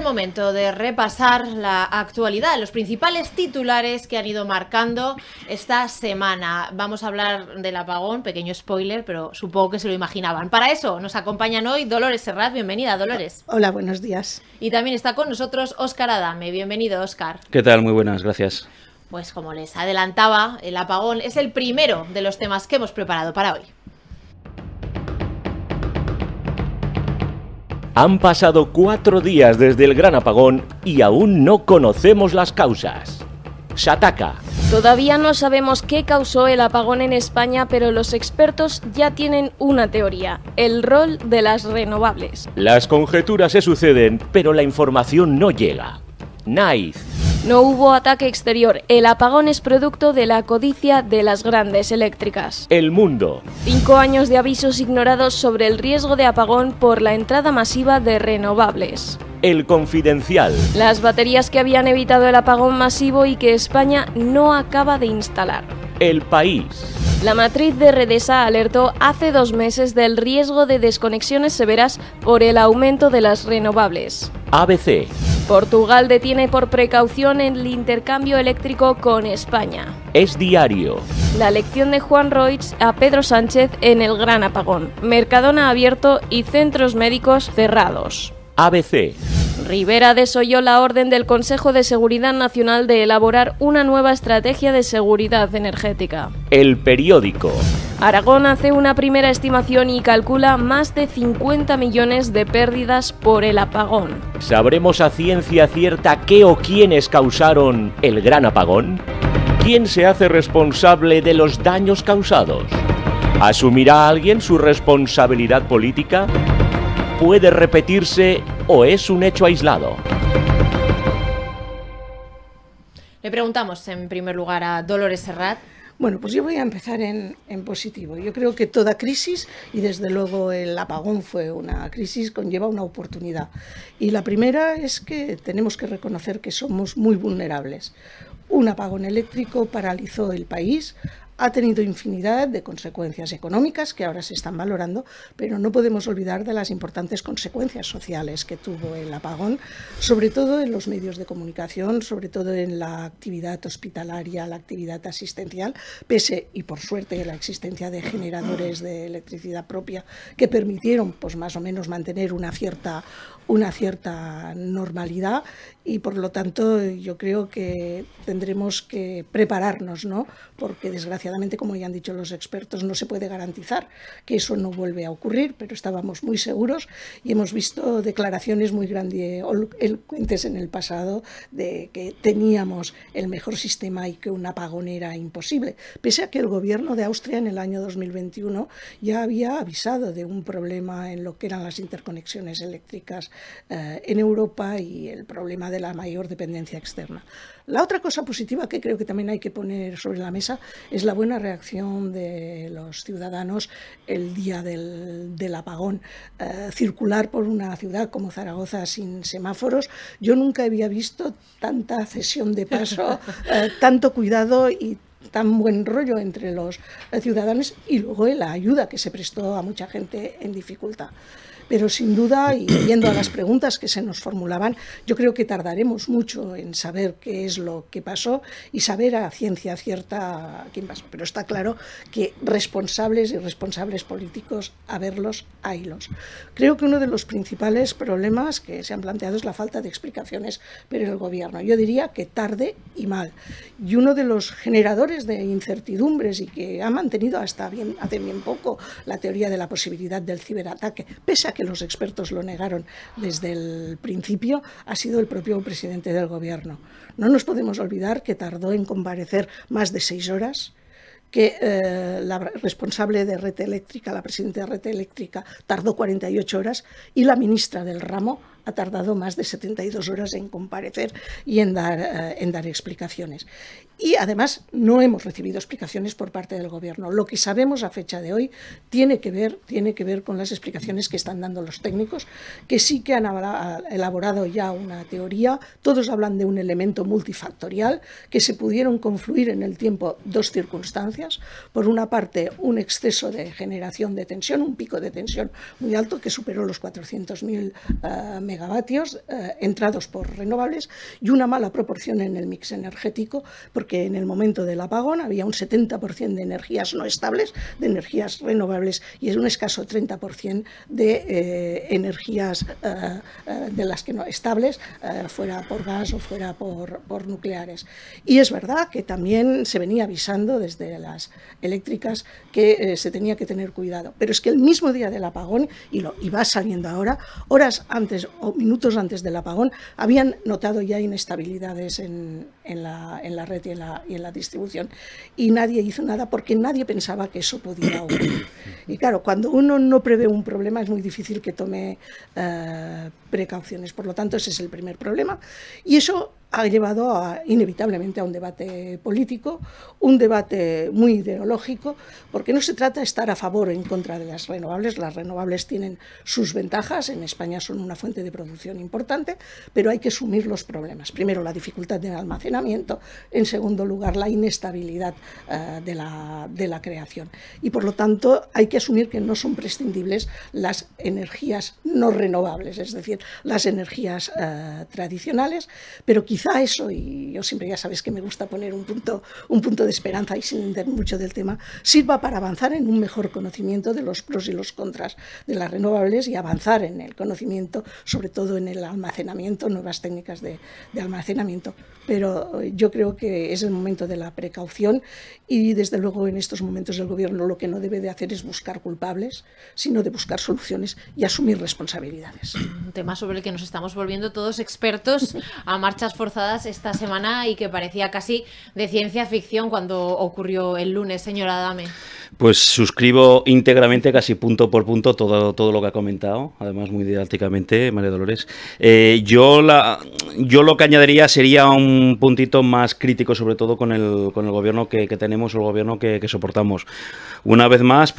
momento de repasar la actualidad, los principales titulares que han ido marcando esta semana. Vamos a hablar del apagón, pequeño spoiler, pero supongo que se lo imaginaban. Para eso nos acompañan hoy Dolores Serrat. Bienvenida, Dolores. Hola, buenos días. Y también está con nosotros Óscar Adame. Bienvenido, Óscar. ¿Qué tal? Muy buenas, gracias. Pues como les adelantaba, el apagón es el primero de los temas que hemos preparado para hoy. Han pasado 4 días desde el gran apagón y aún no conocemos las causas. Shataka. Todavía no sabemos qué causó el apagón en España, pero los expertos ya tienen una teoría: el rol de las renovables. Las conjeturas se suceden, pero la información no llega. Naiz. No hubo ataque exterior. El apagón es producto de la codicia de las grandes eléctricas. El Mundo. 5 años de avisos ignorados sobre el riesgo de apagón por la entrada masiva de renovables. El Confidencial. Las baterías que habían evitado el apagón masivo y que España no acaba de instalar. El País. La matriz de Redesa alertó hace 2 meses del riesgo de desconexiones severas por el aumento de las renovables. ABC. Portugal detiene por precaución el intercambio eléctrico con España. Es Diario. La lección de Juan Roig a Pedro Sánchez en el gran apagón. Mercadona abierto y centros médicos cerrados. ABC. Rivera desoyó la orden del Consejo de Seguridad Nacional de elaborar una nueva estrategia de seguridad energética. El Periódico. Aragón hace una primera estimación y calcula más de 50 millones de pérdidas por el apagón. ¿Sabremos a ciencia cierta qué o quiénes causaron el gran apagón? ¿Quién se hace responsable de los daños causados? ¿Asumirá alguien su responsabilidad política? ¿Puede repetirse o es un hecho aislado? Le preguntamos en primer lugar a Dolores Serrat. Bueno, pues yo voy a empezar en positivo. Yo creo que toda crisis, y desde luego el apagón fue una crisis, conlleva una oportunidad. Y la primera es que tenemos que reconocer que somos muy vulnerables. Un apagón eléctrico paralizó el país. Ha tenido infinidad de consecuencias económicas que ahora se están valorando, pero no podemos olvidar de las importantes consecuencias sociales que tuvo el apagón, sobre todo en los medios de comunicación, sobre todo en la actividad hospitalaria, la actividad asistencial, pese y por suerte la existencia de generadores de electricidad propia que permitieron pues más o menos mantener una cierta normalidad, y por lo tanto yo creo que tendremos que prepararnos, ¿no? Porque desgraciadamente, como ya han dicho los expertos, no se puede garantizar que eso no vuelve a ocurrir, pero estábamos muy seguros y hemos visto declaraciones muy grandilocuentes en el pasado de que teníamos el mejor sistema y que un apagón era imposible, pese a que el gobierno de Austria en el año 2021 ya había avisado de un problema en lo que eran las interconexiones eléctricas en Europa y el problema de la mayor dependencia externa. La otra cosa positiva que creo que también hay que poner sobre la mesa es la buena reacción de los ciudadanos el día del apagón. Circular por una ciudad como Zaragoza sin semáforos, yo nunca había visto tanta cesión de paso, tanto cuidado y tan buen rollo entre los ciudadanos, y luego la ayuda que se prestó a mucha gente en dificultad. Pero sin duda, y viendo a las preguntas que se nos formulaban, yo creo que tardaremos mucho en saber qué es lo que pasó y saber a ciencia cierta quién pasó. Pero está claro que responsables y responsables políticos, haylos. Creo que uno de los principales problemas que se han planteado es la falta de explicaciones por el gobierno. Yo diría que tarde y mal. Y uno de los generadores de incertidumbres, y que ha mantenido hasta hace bien poco la teoría de la posibilidad del ciberataque, pese a que los expertos lo negaron desde el principio, ha sido el propio presidente del gobierno. No nos podemos olvidar que tardó en comparecer más de 6 horas, que la responsable de Red Eléctrica, la presidenta de Red Eléctrica, tardó 48 horas y la ministra del ramo ha tardado más de 72 horas en comparecer y en dar explicaciones. Y además no hemos recibido explicaciones por parte del Gobierno. Lo que sabemos a fecha de hoy tiene que ver con las explicaciones que están dando los técnicos, que sí que han elaborado ya una teoría. Todos hablan de un elemento multifactorial, que se pudieron confluir en el tiempo 2 circunstancias. Por una parte, un exceso de generación de tensión, un pico de tensión muy alto que superó los 400.000 megavatios megavatios entrados por renovables y una mala proporción en el mix energético, porque en el momento del apagón había un 70% de energías no estables, de energías renovables, y es un escaso 30% de energías de las que no estables, fuera por gas o fuera por nucleares. Y es verdad que también se venía avisando desde las eléctricas que se tenía que tener cuidado, pero es que el mismo día del apagón, y va saliendo ahora, horas antes o minutos antes del apagón, habían notado ya inestabilidades en la red y en la distribución, y nadie hizo nada porque nadie pensaba que eso podía ocurrir. Y claro, cuando uno no prevé un problema es muy difícil que tome precauciones. Por lo tanto, ese es el primer problema, y eso ha llevado inevitablemente a un debate político, un debate muy ideológico, porque no se trata de estar a favor o en contra de las renovables. Las renovables tienen sus ventajas, en España son una fuente de producción importante, pero hay que asumir los problemas. Primero, la dificultad de almacenamiento, en segundo lugar, la inestabilidad de la creación. Y por lo tanto, hay que asumir que no son prescindibles las energías no renovables, es decir, las energías tradicionales, pero quizá eso, y yo siempre ya sabes que me gusta poner un punto de esperanza y sin entender mucho del tema, sirva para avanzar en un mejor conocimiento de los pros y los contras de las renovables y avanzar en el conocimiento, sobre todo en el almacenamiento, nuevas técnicas de almacenamiento. Pero yo creo que es el momento de la precaución, y desde luego en estos momentos el Gobierno lo que no debe de hacer es buscar culpables, sino de buscar soluciones y asumir responsabilidades. Un tema sobre el que nos estamos volviendo todos expertos a marchas forzadas esta semana y que parecía casi de ciencia ficción cuando ocurrió el lunes, señora Adame. Pues suscribo íntegramente, casi punto por punto, todo lo que ha comentado, además muy didácticamente, María Dolores. Yo lo que añadiría sería un puntito más crítico, sobre todo con el gobierno que tenemos, o el gobierno que soportamos. Una vez más,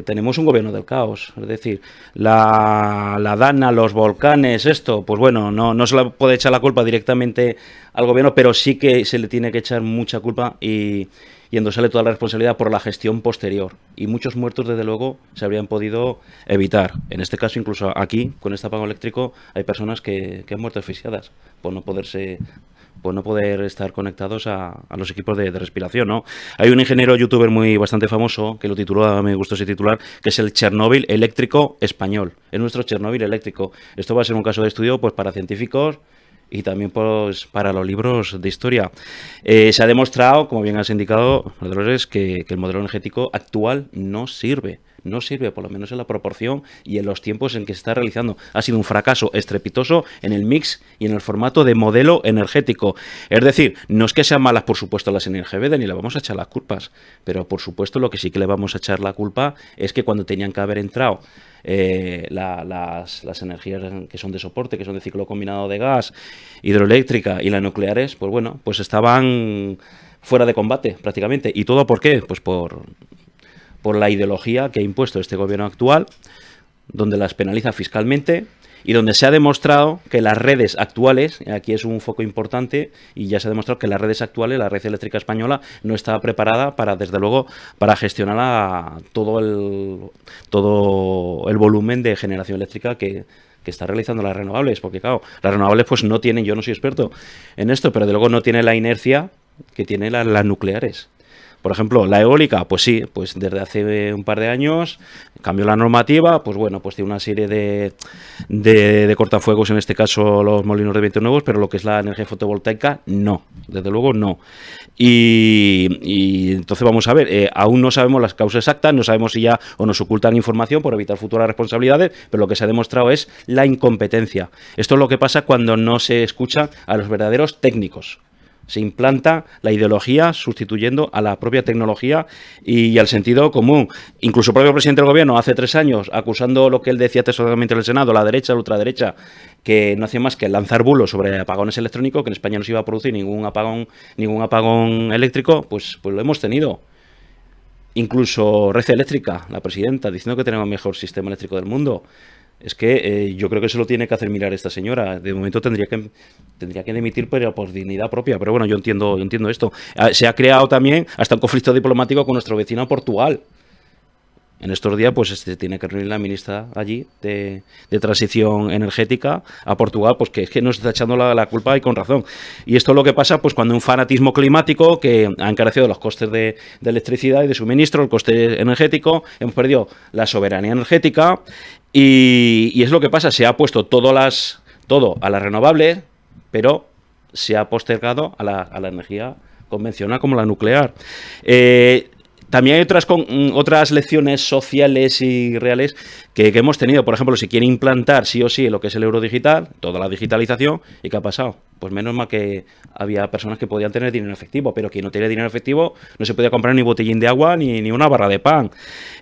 tenemos un gobierno del caos, es decir, la Dana, los volcanes, esto, pues bueno, no se le puede echar la culpa directamente al gobierno, pero sí que se le tiene que echar mucha culpa y endosarle toda la responsabilidad por la gestión posterior. Y muchos muertos, desde luego, se habrían podido evitar. En este caso, incluso aquí, con este apagón eléctrico, hay personas que han muerto asfixiadas por no poder estar conectados a los equipos de respiración, ¿no? Hay un ingeniero youtuber bastante famoso que lo tituló, me gustó ese titular, que es el Chernóbil eléctrico español. Es nuestro Chernóbil eléctrico. Esto va a ser un caso de estudio para científicos y también para los libros de historia. Se ha demostrado, como bien has indicado, Dolores, que el modelo energético actual no sirve, por lo menos en la proporción y en los tiempos en que se está realizando. Ha sido un fracaso estrepitoso en el mix y en el formato de modelo energético. Es decir, no es que sean malas, por supuesto, las energías verdes, ni le vamos a echar las culpas, pero por supuesto lo que sí que le vamos a echar la culpa es que cuando tenían que haber entrado las energías que son de soporte, que son de ciclo combinado de gas, hidroeléctrica y las nucleares, pues bueno, pues estaban fuera de combate prácticamente. ¿Y todo por qué? Pues por la ideología que ha impuesto este gobierno actual, donde las penaliza fiscalmente y donde se ha demostrado que las redes actuales, aquí es un foco importante, y ya se ha demostrado que las redes actuales, la red eléctrica española, no está preparada desde luego, para gestionar todo el volumen de generación eléctrica que está realizando las renovables, porque claro, las renovables pues no tienen, yo no soy experto en esto, pero de luego no tiene la inercia que tienen las nucleares. Por ejemplo, la eólica, pues sí, pues desde hace un par de años cambió la normativa, pues bueno, pues tiene una serie de cortafuegos, en este caso los molinos de viento nuevos, pero lo que es la energía fotovoltaica, no, desde luego no. Y entonces vamos a ver, aún no sabemos las causas exactas, no sabemos si ya o nos ocultan información por evitar futuras responsabilidades, pero lo que se ha demostrado es la incompetencia. Esto es lo que pasa cuando no se escucha a los verdaderos técnicos. Se implanta la ideología sustituyendo a la propia tecnología y al sentido común. Incluso el propio presidente del gobierno hace 3 años, acusando lo que él decía tesoramente en el Senado, la derecha, la ultraderecha, que no hacía más que lanzar bulos sobre apagones electrónicos, que en España no se iba a producir ningún apagón eléctrico, pues lo hemos tenido. Incluso Red Eléctrica, la presidenta, diciendo que tenemos el mejor sistema eléctrico del mundo. Es que yo creo que eso lo tiene que hacer mirar esta señora. De momento tendría que dimitir, pero por dignidad propia. Pero bueno, yo entiendo esto. Se ha creado también hasta un conflicto diplomático con nuestro vecino Portugal. En estos días pues se tiene que reunir la ministra allí de Transición Energética a Portugal, pues que es que nos está echando la culpa y con razón. Y esto es lo que pasa pues cuando un fanatismo climático que ha encarecido los costes de electricidad y de suministro, el coste energético, hemos perdido la soberanía energética y es lo que pasa, se ha puesto todo a las renovables, pero se ha postergado a la energía convencional como la nuclear. También hay otras lecciones sociales y reales que hemos tenido. Por ejemplo, si quiere implantar sí o sí lo que es el euro digital, toda la digitalización, ¿y qué ha pasado? Pues menos mal que había personas que podían tener dinero efectivo, pero quien no tiene dinero efectivo no se podía comprar ni botellín de agua ni una barra de pan.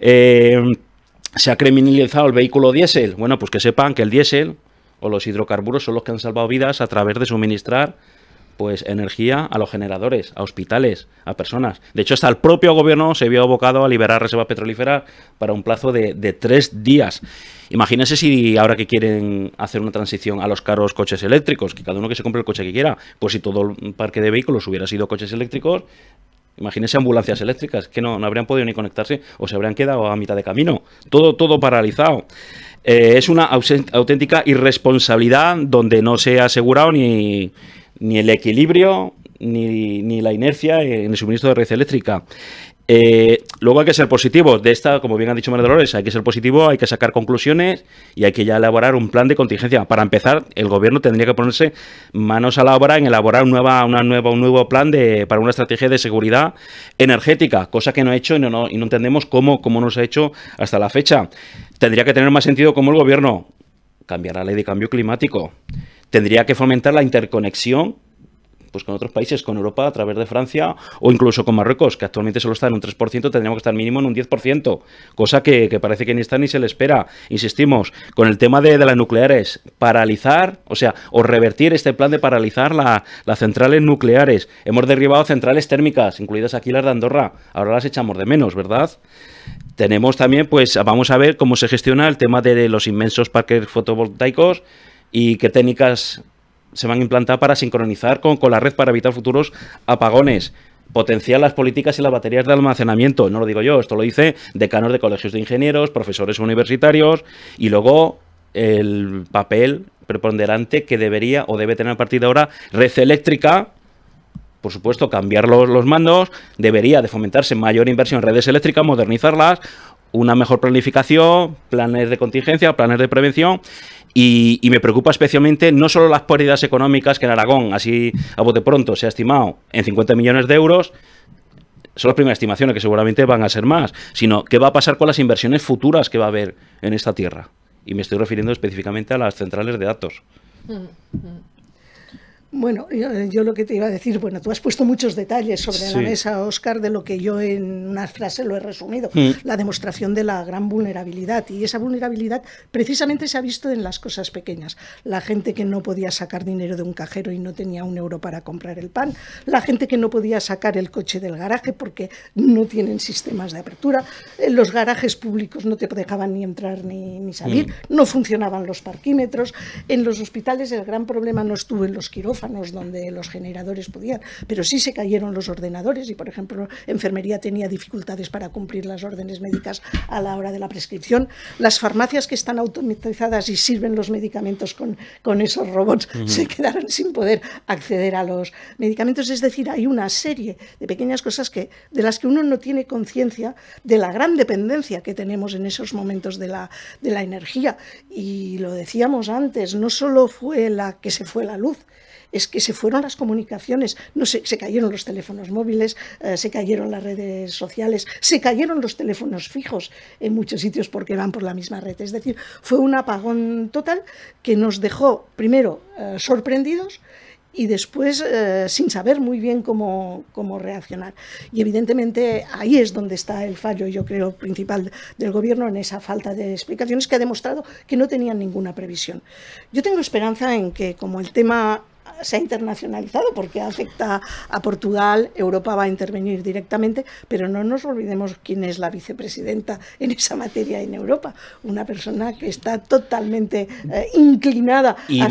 Se ha criminalizado el vehículo diésel. Bueno, pues que sepan que el diésel o los hidrocarburos son los que han salvado vidas a través de suministrar pues energía a los generadores, a hospitales, a personas. De hecho, hasta el propio gobierno se vio abocado a liberar reservas petrolíferas para un plazo de 3 días. Imagínense si ahora que quieren hacer una transición a los caros coches eléctricos, que cada uno que se compre el coche que quiera, pues si todo el parque de vehículos hubiera sido coches eléctricos, imagínense ambulancias eléctricas, que no habrían podido ni conectarse o se habrían quedado a mitad de camino. Todo paralizado. Es una auténtica irresponsabilidad donde no se ha asegurado ni el equilibrio ni la inercia en el suministro de red eléctrica. Luego hay que ser positivos. De esta, como bien ha dicho María Dolores, hay que ser positivo, hay que sacar conclusiones y hay que ya elaborar un plan de contingencia. Para empezar, el gobierno tendría que ponerse manos a la obra en elaborar un nuevo plan para una estrategia de seguridad energética, cosa que no ha hecho y no entendemos cómo no se ha hecho hasta la fecha. Tendría que tener más sentido como el gobierno cambiar la ley de cambio climático. Tendría que fomentar la interconexión pues con otros países, con Europa a través de Francia o incluso con Marruecos, que actualmente solo está en un 3%, tendríamos que estar mínimo en un 10%, cosa que parece que ni está ni se le espera. Insistimos, con el tema de las nucleares, paralizar, o revertir este plan de paralizar las centrales nucleares. Hemos derribado centrales térmicas, incluidas aquí las de Andorra, ahora las echamos de menos, ¿verdad? Tenemos también, pues vamos a ver cómo se gestiona el tema de los inmensos parques fotovoltaicos y qué técnicas se van a implantar para sincronizar con la red para evitar futuros apagones. Potenciar las políticas y las baterías de almacenamiento. No lo digo yo, esto lo dice decanos de colegios de ingenieros, profesores universitarios y luego el papel preponderante que debería o debe tener a partir de ahora red eléctrica. Por supuesto, cambiar los mandos, debería de fomentarse mayor inversión en redes eléctricas, modernizarlas, una mejor planificación, planes de contingencia, planes de prevención. Y me preocupa especialmente no solo las pérdidas económicas, que en Aragón, así a bote pronto, se ha estimado en 50 millones de euros, son las primeras estimaciones que seguramente van a ser más, sino qué va a pasar con las inversiones futuras que va a haber en esta tierra. Y me estoy refiriendo específicamente a las centrales de datos. Bueno, yo lo que te iba a decir, bueno, tú has puesto muchos detalles sobre la mesa, Óscar, de lo que yo en una frase lo he resumido, la demostración de la gran vulnerabilidad, y esa vulnerabilidad precisamente se ha visto en las cosas pequeñas, la gente que no podía sacar dinero de un cajero y no tenía €1 para comprar el pan, la gente que no podía sacar el coche del garaje porque no tienen sistemas de apertura, en los garajes públicos no te dejaban ni entrar ni salir, no funcionaban los parquímetros, en los hospitales el gran problema no estuvo en los quirófanos, donde los generadores podían, pero sí se cayeron los ordenadores y, por ejemplo, enfermería tenía dificultades para cumplir las órdenes médicas a la hora de la prescripción. Las farmacias que están automatizadas y sirven los medicamentos con esos robots se quedaron sin poder acceder a los medicamentos. Es decir, hay una serie de pequeñas cosas de las que uno no tiene conciencia de la gran dependencia que tenemos en esos momentos de la energía. Y lo decíamos antes, no solo fue que se fue la luz, es que se fueron las comunicaciones, se cayeron los teléfonos móviles, se cayeron las redes sociales, se cayeron los teléfonos fijos en muchos sitios porque van por la misma red. Es decir, fue un apagón total que nos dejó primero sorprendidos y después sin saber muy bien cómo reaccionar. Y evidentemente ahí es donde está el fallo, yo creo, principal del gobierno, en esa falta de explicaciones que ha demostrado que no tenían ninguna previsión. Yo tengo esperanza en que, como el tema se ha internacionalizado porque afecta a Portugal, Europa va a intervenir directamente, pero no nos olvidemos quién es la vicepresidenta en esa materia en Europa, una persona que está totalmente inclinada y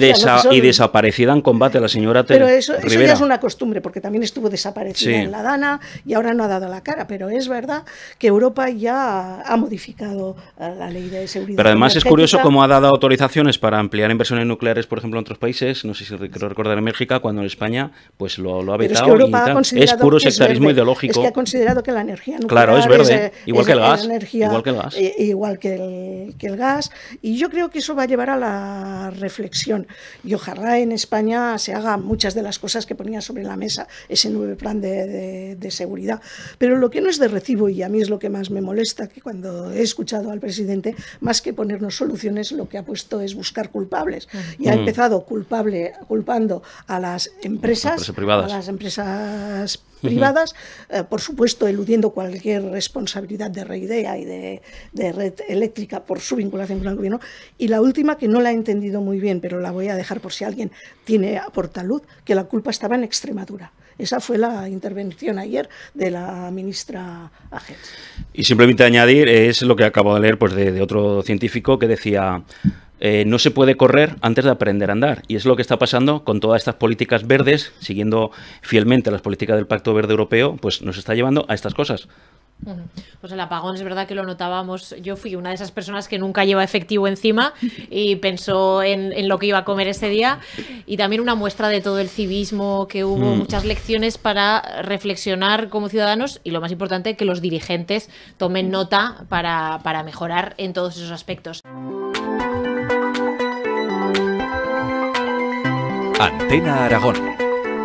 desaparecida en combate, la señora Pero eso ya Rivera. Es una costumbre, porque también estuvo desaparecida en la Dana y ahora no ha dado la cara, pero es verdad que Europa ya ha modificado la ley de seguridad. Pero además es energética. curioso cómo ha dado autorizaciones para ampliar inversiones nucleares, por ejemplo, en otros países, no sé si quiero recordar en México, cuando en España pues lo ha vetado. Pero es que Europa ha considerado es puro que sectarismo verde. ideológico. Es que ha considerado que la energía nuclear claro, es verde, igual que el gas. Igual que el gas. Y yo creo que eso va a llevar a la reflexión. Y ojalá en España se hagan muchas de las cosas que ponía sobre la mesa ese nuevo plan de seguridad. Pero lo que no es de recibo, y a mí es lo que más me molesta, que cuando he escuchado al presidente, más que ponernos soluciones, lo que ha puesto es buscar culpables. Y ha empezado culpando a las empresas privadas, por supuesto eludiendo cualquier responsabilidad de Reidea y de Red Eléctrica por su vinculación con el gobierno. Y la última, que no la he entendido muy bien, pero la voy a dejar por si alguien tiene a portaluz, que la culpa estaba en Extremadura. Esa fue la intervención ayer de la ministra Agents. Y simplemente añadir, es lo que acabo de leer pues de otro científico que decía... no se puede correr antes de aprender a andar. Y es lo que está pasando con todas estas políticas verdes, siguiendo fielmente las políticas del Pacto Verde Europeo, pues nos está llevando a estas cosas. Pues el apagón es verdad que lo notábamos. Yo fui una de esas personas que nunca lleva efectivo encima y pensó en lo que iba a comer ese día, y también una muestra de todo el civismo que hubo, muchas lecciones para reflexionar como ciudadanos, y lo más importante, que los dirigentes tomen nota para mejorar en todos esos aspectos. Antena Aragón.